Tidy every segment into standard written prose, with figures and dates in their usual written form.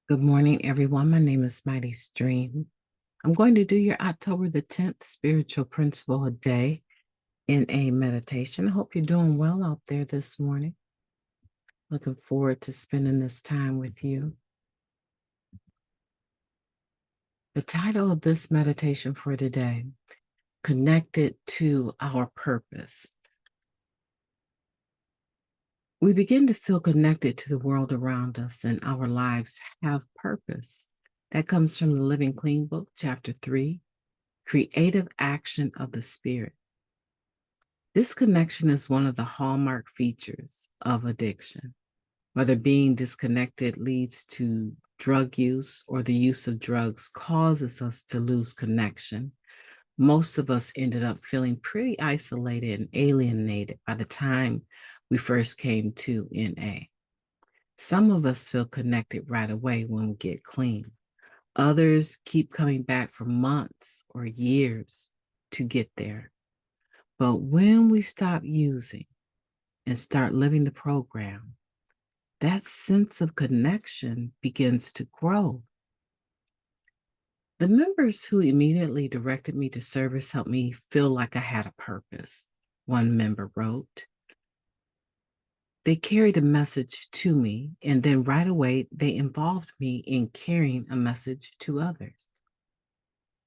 Good morning, everyone. My name is MightyStream. I'm going to do your October the 10th spiritual principle a day in a meditation. I hope you're doing well out there this morning. Looking forward to spending this time with you. The title of this meditation for today, Connected to Our Purpose. We begin to feel connected to the world around us, and our lives have purpose. That comes from the Living Clean book, chapter 3, Creative Action of the Spirit. This connection is one of the hallmark features of addiction. Whether being disconnected leads to drug use or the use of drugs causes us to lose connection, most of us ended up feeling pretty isolated and alienated by the time we first came to NA. Some of us feel connected right away when we get clean. Others keep coming back for months or years to get there. But when we stop using and start living the program, that sense of connection begins to grow. The members who immediately directed me to service helped me feel like I had a purpose, one member wrote. They carried a message to me, and then right away, they involved me in carrying a message to others.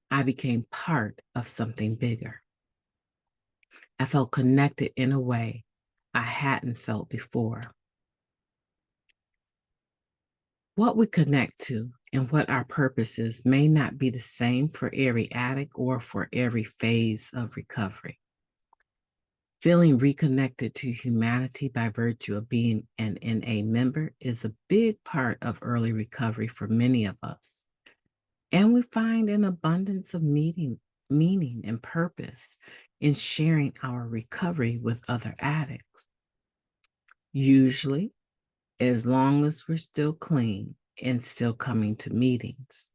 I became part of something bigger. I felt connected in a way I hadn't felt before. What we connect to and what our purpose is may not be the same for every addict or for every phase of recovery. Feeling reconnected to humanity by virtue of being an NA member is a big part of early recovery for many of us. And we find an abundance of meaning and purpose in sharing our recovery with other addicts. Usually, as long as we're still clean and still coming to meetings,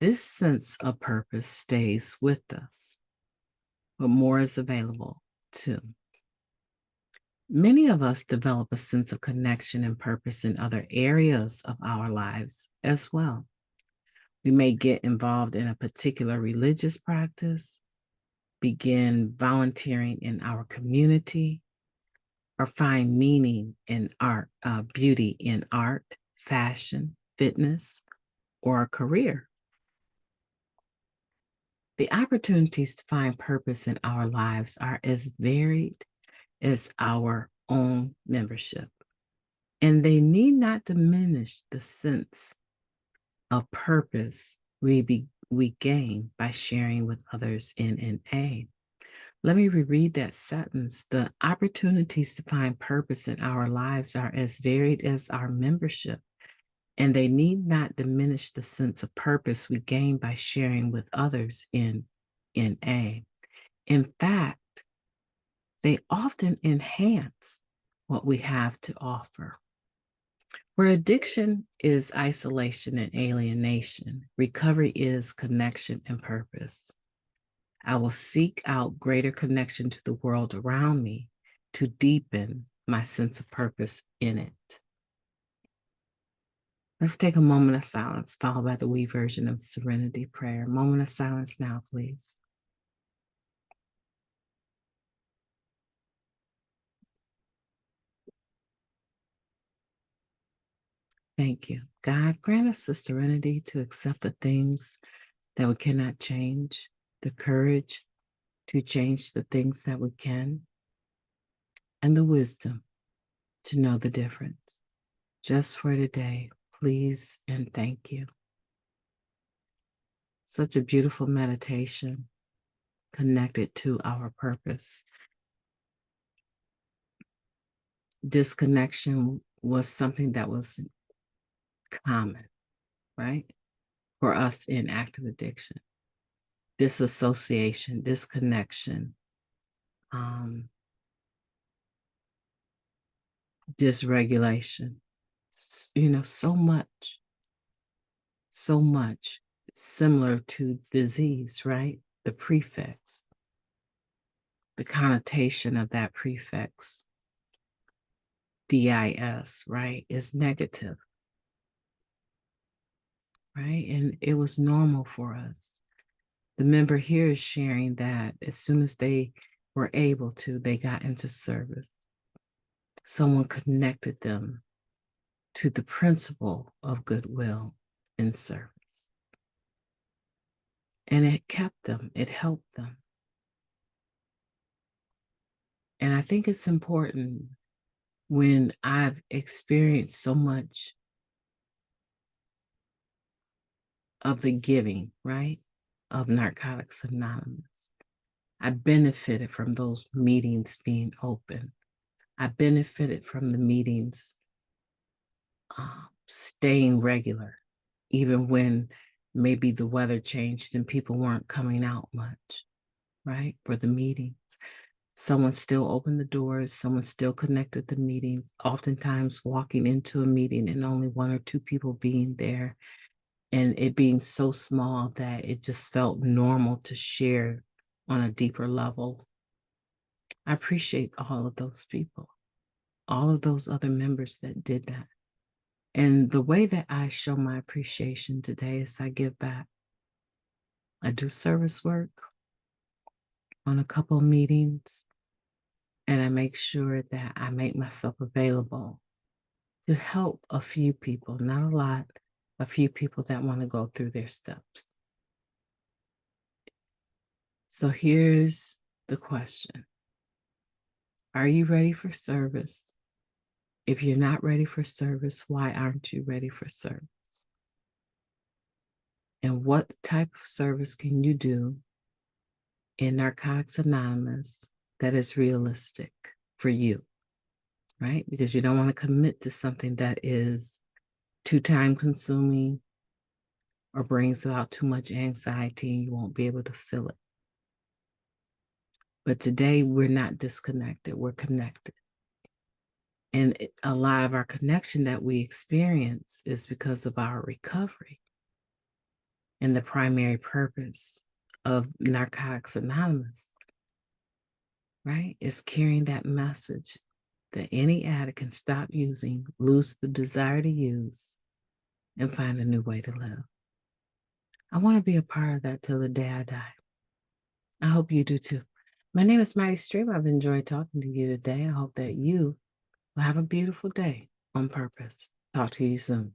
this sense of purpose stays with us, but more is available too. Many of us develop a sense of connection and purpose in other areas of our lives as well. We may get involved in a particular religious practice, begin volunteering in our community, or find meaning in art, beauty in art, fashion, fitness, or a career. The opportunities to find purpose in our lives are as varied as our own membership, and they need not diminish the sense of purpose we gain by sharing with others in NA. Let me reread that sentence. The opportunities to find purpose in our lives are as varied as our membership, and they need not diminish the sense of purpose we gain by sharing with others in NA. In fact, they often enhance what we have to offer. Where addiction is isolation and alienation, recovery is connection and purpose. I will seek out greater connection to the world around me to deepen my sense of purpose in it. Let's take a moment of silence, followed by the we version of Serenity Prayer. Moment of silence now, please. Thank you. God, grant us the serenity to accept the things that we cannot change, the courage to change the things that we can, and the wisdom to know the difference. Just for today, please and thank you. Such a beautiful meditation connected to our purpose. Disconnection was something that was common, right? For us in active addiction. Disassociation, disconnection, dysregulation, so much similar to disease, right? The prefix, the connotation of that prefix, DIS, right, is negative. right? And it was normal for us. The member here is sharing that as soon as they were able to, they got into service. Someone connected them to the principle of goodwill in service. And it kept them, it helped them. And I think it's important when I've experienced so much of the giving, right, of Narcotics Anonymous. I benefited from those meetings being open. I benefited from the meetings staying regular, even when maybe the weather changed and people weren't coming out much, right, for the meetings. Someone still opened the doors, someone still connected the meetings, oftentimes walking into a meeting and only one or two people being there, and it being so small that it just felt normal to share on a deeper level. I appreciate all of those people, all of those other members that did that. And the way that I show my appreciation today is I give back. I do service work on a couple of meetings, and I make sure that I make myself available to help a few people, not a lot, a few people that want to go through their steps. So here's the question. Are you ready for service? If you're not ready for service, why aren't you ready for service? And what type of service can you do in Narcotics Anonymous that is realistic for you, right? Because you don't want to commit to something that is too time consuming or brings about too much anxiety and you won't be able to feel it. But today we're not disconnected, we're connected. And a lot of our connection that we experience is because of our recovery. And the primary purpose of Narcotics Anonymous, right, is carrying that message that any addict can stop using, lose the desire to use, and find a new way to live. I want to be a part of that till the day I die. I hope you do too. My name is MightyStream. I've enjoyed talking to you today. I hope that you will have a beautiful day on purpose. Talk to you soon.